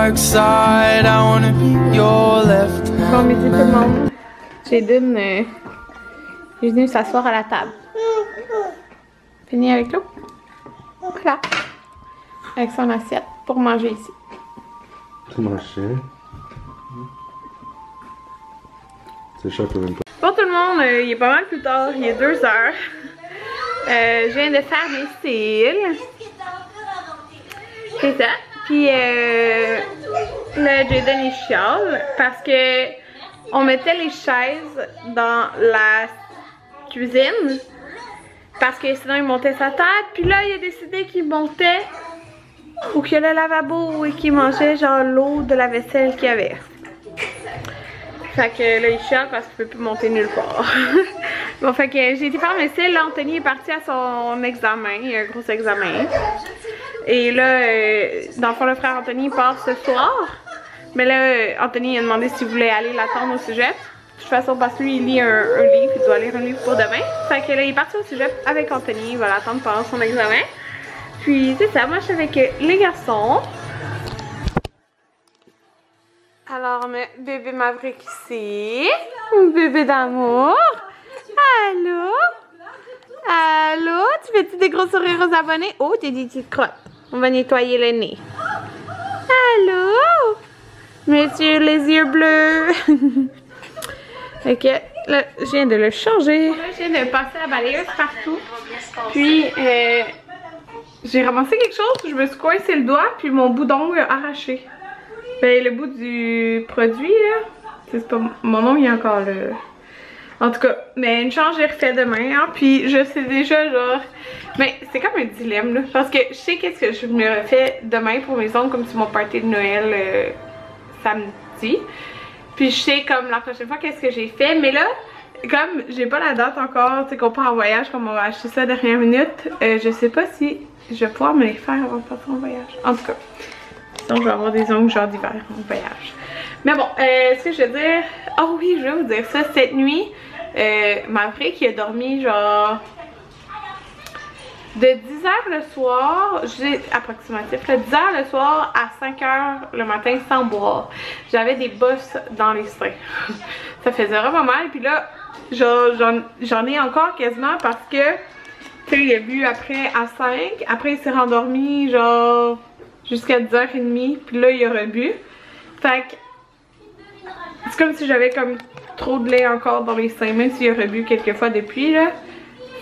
dark side. I wanna be your left hand. Bon midi tout le monde. Jaden est venu s'asseoir à la table. Fini avec l'eau. Voilà. Avec son assiette pour manger ici. Tu manges chien. C'est chaud quand même pas. Bon tout le monde, il est pas mal plus tard, il est 2 heures. Je viens de faire mes cils. C'est ça. Puis là, Jaden il chiale parce que on mettait les chaises dans la cuisine parce que sinon il montait sa tête. Puis là, il a décidé qu'il montait ou qu'il y a le lavabo et qu'il mangeait genre l'eau de la vaisselle qu'il y avait. Fait que là, il chiale parce qu'il peut plus monter nulle part. Bon, fait que j'ai été faire mes cils. Là, Anthony est parti à son examen. Il y a un gros examen. Et là, dans le fond, le frère Anthony part ce soir. Mais là, Anthony a demandé s'il voulait aller l'attendre au cégep. De toute façon, parce que lui, il lit un livre. Il doit lire un livre pour demain. Fait que là, il est parti au cégep avec Anthony. Il va l'attendre pendant son examen. Puis, c'est ça. Moi, je suis avec les garçons. Alors, mes bébé Maverick ici. Bébé d'amour. Allô? Allô? Tu fais-tu des gros sourires aux abonnés? Oh, t'as des petites crottes. On va nettoyer le nez. Allô? Monsieur les yeux bleus. Ok, là, je viens de le changer. Là, je viens de passer la balayeuse partout. Puis, j'ai ramassé quelque chose. Je me suis coincé le doigt, puis mon bout d'ongle a arraché. Ben, le bout du produit, là, c'est pas mon nom, il est encore là. En tout cas, mais une chance, j'ai refait demain, hein, puis je sais déjà, genre, mais c'est comme un dilemme, là, parce que je sais qu'est-ce que je me refais demain pour mes ongles, comme c'est mon party de Noël samedi, puis je sais, comme, la prochaine fois, qu'est-ce que j'ai fait, mais là, comme j'ai pas la date encore, tu sais, qu'on part en voyage, comme on va acheter ça dernière minute, je sais pas si je vais pouvoir me les faire avant de partir en voyage, en tout cas. Donc, je vais avoir des ongles genre d'hiver en voyage. Mais bon, ce que je veux dire... Oh oui, je vais vous dire ça. Cette nuit, Maverick, il a dormi genre... De 10h le soir, j'ai approximatif, là, 10h le soir à 5h le matin sans boire. J'avais des bosses dans les seins. Ça faisait vraiment mal. Puis là, j'en ai encore quasiment parce que... Tu sais, il a bu après à 5. Après, il s'est rendormi genre... jusqu'à 10h30, puis là il a rebu. Fait que c'est comme si j'avais comme trop de lait encore dans les seins, même s'il a rebu quelques fois depuis là.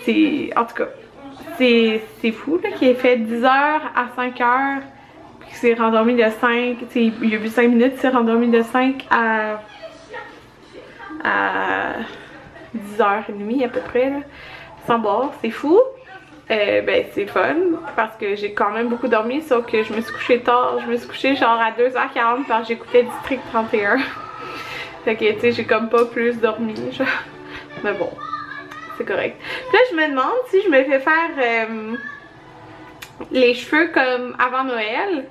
C'est, en tout cas, c'est fou là qu'il ait fait 10h à 5h, puis qu'il s'est rendormi de 5, tu sais, il a bu 5 minutes, il s'est rendormi de 5 à 10h30 à peu près là, sans boire, c'est fou. Ben c'est fun parce que j'ai quand même beaucoup dormi, sauf que je me suis couchée tard. Je me suis couchée genre à 2h40 parce que j'écoutais District 31. Fait que tu sais, j'ai comme pas plus dormi genre. Mais bon, c'est correct. Puis là je me demande si je me fais faire les cheveux comme avant Noël.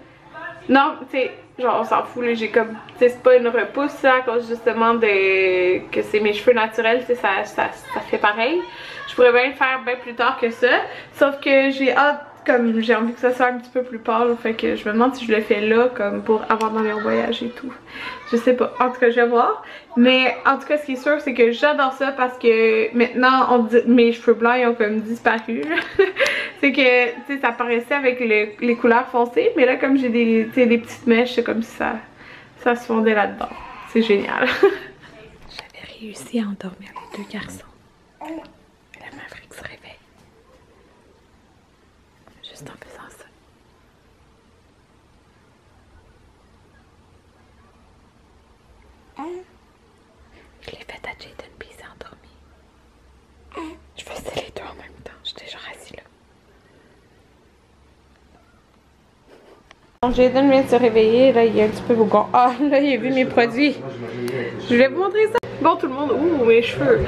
Non, tu sais, genre on s'en fout là, j'ai comme, tu sais, c'est pas une repousse là, à cause justement de que c'est mes cheveux naturels, tu sais, ça fait pareil. Je pourrais bien le faire bien plus tard que ça, sauf que j'ai hâte, comme j'ai envie que ça soit un petit peu plus pâle, fait que je me demande si je le fais là, comme pour avoir dans leur voyage et tout. Je sais pas, en tout cas je vais voir. Mais en tout cas ce qui est sûr c'est que j'adore ça parce que maintenant mes cheveux blancs ils ont comme disparu. C'est que, tu sais, ça paraissait avec les couleurs foncées, mais là comme j'ai des petites mèches, c'est comme si ça se fondait là-dedans. C'est génial. J'avais réussi à endormir les 2 garçons. La Maverick se réveille. Juste en faisant ça. Je l'ai fait à Jaden puis il s'est endormi. Je faisais les deux en même temps. J'étais genre assis là. Donc Jaden vient de se réveiller. Là il est un petit peu bougon. Ah là il a vu mes produits. Je vais vous montrer ça. Bon tout le monde, ouh mes cheveux.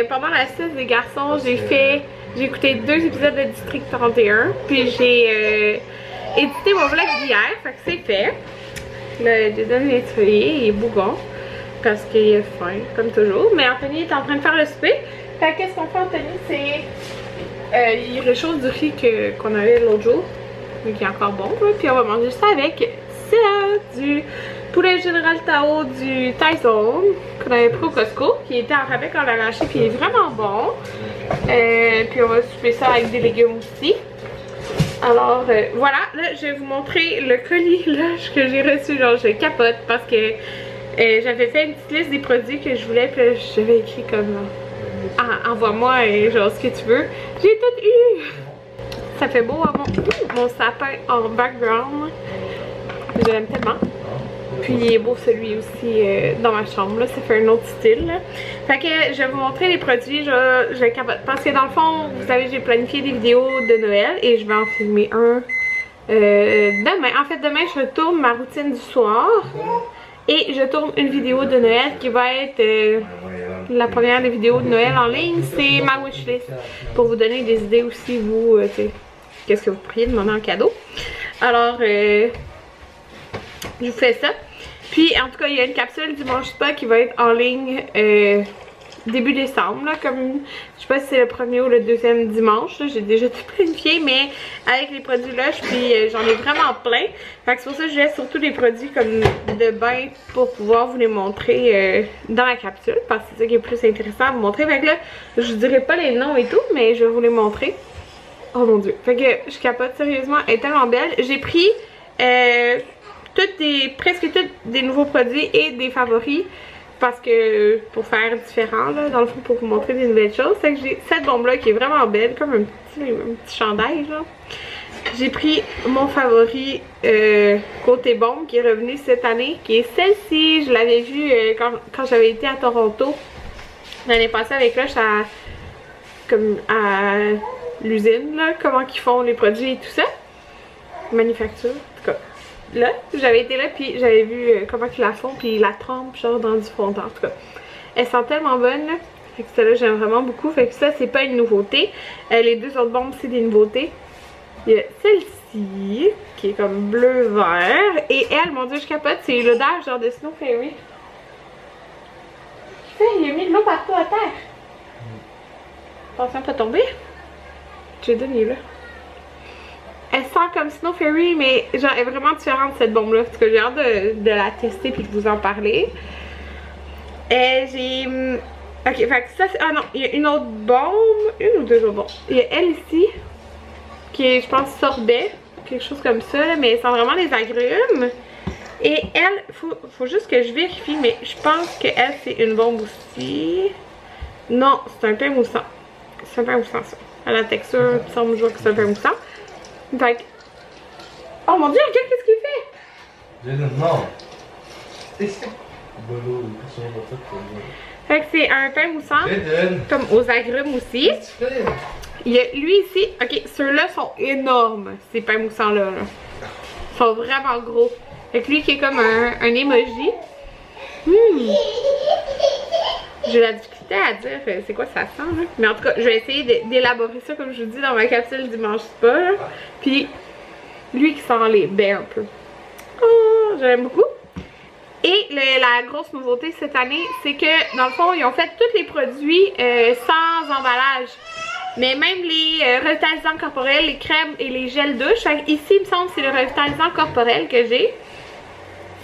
Pendant la sieste des garçons, j'ai écouté 2 épisodes de District 31. Puis j'ai édité mon vlog d'hier, fait que c'est fait. Là Jaden vient de se réveiller, il est bougon. Parce qu'il a faim, comme toujours. Mais Anthony est en train de faire le souper. Fait qu'est-ce qu'on fait Anthony, c'est... il réchauffe du riz qu'on avait l'autre jour. Mais qui est encore bon. Là, puis on va manger ça avec 6 soya, du poulet Général Tao, du Tyson qu'on avait pris au Costco, qui était en rabais quand on l'a acheté, puis il est vraiment bon. Puis on va souper ça avec des légumes aussi. Alors voilà, là je vais vous montrer le colis là, que j'ai reçu. Genre je capote parce que j'avais fait une petite liste des produits que je voulais, puis là j'avais écrit comme envoie-moi genre ce que tu veux. J'ai tout eu! Ça fait beau à mon sapin en background. Je l'aime tellement. Puis il est beau celui aussi dans ma chambre, là. Ça fait un autre style. Là. Fait que je vais vous montrer les produits. Je capote. Parce que dans le fond, vous savez, j'ai planifié des vidéos de Noël et je vais en filmer un demain. En fait, demain, je retourne ma routine du soir. Et je tourne une vidéo de Noël qui va être la première des vidéos de Noël en ligne. C'est ma wishlist. Pour vous donner des idées aussi, vous, qu'est-ce que vous pourriez demander en cadeau. Alors, je vous fais ça. Puis, en tout cas, il y a une capsule Dimanche Spa qui va être en ligne début décembre. Là, comme, je sais pas si c'est le premier ou le deuxième dimanche. J'ai déjà tout planifié, mais avec les produits Lush, puis j'en ai vraiment plein. Fait que c'est pour ça que je laisse surtout des produits comme de bain pour pouvoir vous les montrer dans la capsule. Parce que c'est ça qui est plus intéressant à vous montrer. Fait que là, je vous dirai pas les noms et tout, mais je vais vous les montrer. Oh mon dieu. Fait que je capote sérieusement, elle est tellement belle. J'ai pris presque tous des nouveaux produits et des favoris. Parce que pour faire différent, là, dans le fond, pour vous montrer des nouvelles choses. C'est que j'ai cette bombe-là qui est vraiment belle, comme un petit chandail, genre. J'ai pris mon favori côté bombe qui est revenu cette année, qui est celle-ci. Je l'avais vue quand j'avais été à Toronto. L'année passée avec Lush à l'usine, là, comment ils font les produits et tout ça. Manufacture, en tout cas. Là, j'avais été là puis j'avais vu comment ils la font, puis ils la trempent genre dans du fond de teint. En tout cas, elles sont tellement bonnes là. Fait que celle-là j'aime vraiment beaucoup. Fait que ça c'est pas une nouveauté. Les deux autres bombes c'est des nouveautés. Il y a celle-ci qui est comme bleu-vert. Et elle, mon dieu je capote, c'est l'odeur genre de Snow Fairy. Il a mis de l'eau partout à terre. Attention à pas tomber. J'ai donné là. Elle sent comme Snow Fairy, mais genre elle est vraiment différente cette bombe là. Parce que j'ai hâte de la tester puis de vous en parler. J'ai... Ok, fait que ça c'est... Ah non, il y a une autre bombe. Une ou deux autres bombes. Il y a elle ici. Qui est, je pense, sorbet. Quelque chose comme ça. Là, mais elle sent vraiment les agrumes. Et elle, faut juste que je vérifie. Mais je pense qu'elle c'est une bombe aussi. Non, c'est un pain moussant. C'est un pain moussant ça. À la texture, il semble que c'est un pain moussant. Fait que... Oh mon dieu, regarde qu'est-ce qu'il fait! Non! Fait que c'est un pain moussant, comme aux agrumes aussi. Il y a lui ici, ok, ceux-là sont énormes, ces pains moussants-là. Ils sont vraiment gros. Fait que lui qui est comme un emoji. J'ai la difficulté à dire c'est quoi ça sent là. Mais en tout cas je vais essayer d'élaborer ça comme je vous dis dans ma capsule Dimanche Spa là. Puis lui qui sent les baies un peu. Oh, j'aime beaucoup. Et la grosse nouveauté cette année c'est que dans le fond ils ont fait tous les produits sans emballage. Mais même les revitalisants corporels, les crèmes et les gels douche. Ici il me semble que c'est le revitalisant corporel que j'ai.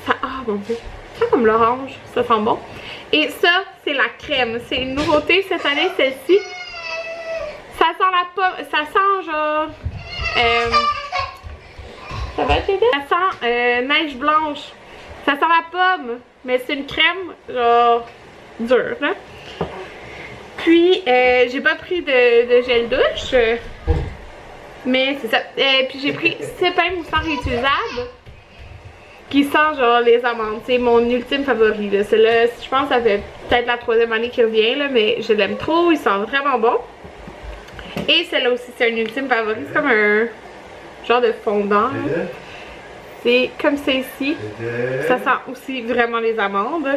Ça, oh mon dieu. Ça comme l'orange, ça sent bon. Et ça, c'est la crème. C'est une nouveauté cette année, celle-ci. Ça sent la pomme. Ça sent genre... ça va t'aider? Ça sent neige blanche. Ça sent la pomme. Mais c'est une crème genre dure, là. Puis, j'ai pas pris de gel douche. Mais c'est ça. Puis j'ai pris ce pain moussant réutilisable. Qui sent genre les amandes, c'est mon ultime favori là. Celle-là, je pense que ça fait peut-être la 3e année qu'il revient là, mais je l'aime trop, il sent vraiment bon. Et celle-là aussi c'est un ultime favori, c'est comme un genre de fondant. C'est comme ça ici, ça sent aussi vraiment les amandes.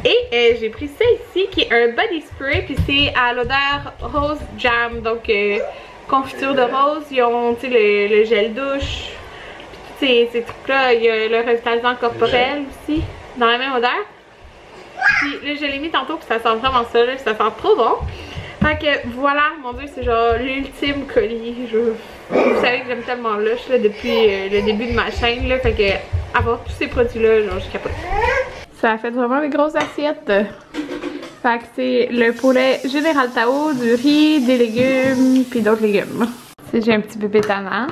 Et j'ai pris ça ici qui est un body spray, puis c'est à l'odeur rose jam, donc confiture de rose, ils ont le gel douche. Ces trucs-là, il y a le revitalisant corporel aussi, dans la même odeur. Puis là, je l'ai mis tantôt, puis ça sent vraiment ça, là, ça sent trop bon. Fait que voilà, mon dieu, c'est genre l'ultime colis. Vous savez que j'aime tellement Lush là, depuis le début de ma chaîne, là, fait que avoir tous ces produits-là, genre, je capote. Ça a fait vraiment des grosses assiettes. Fait que c'est le poulet Général Tao, du riz, des légumes, puis d'autres légumes. Si j'ai un petit bébé tannant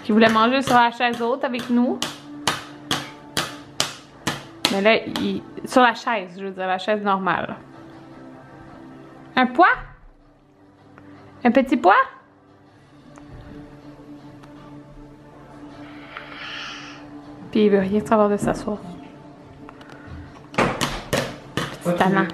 qui voulait manger sur la chaise haute avec nous. Mais là, sur la chaise, je veux dire, la chaise normale. Un pois? Un petit pois? Puis il veut rien savoir de s'asseoir. Petit tannant.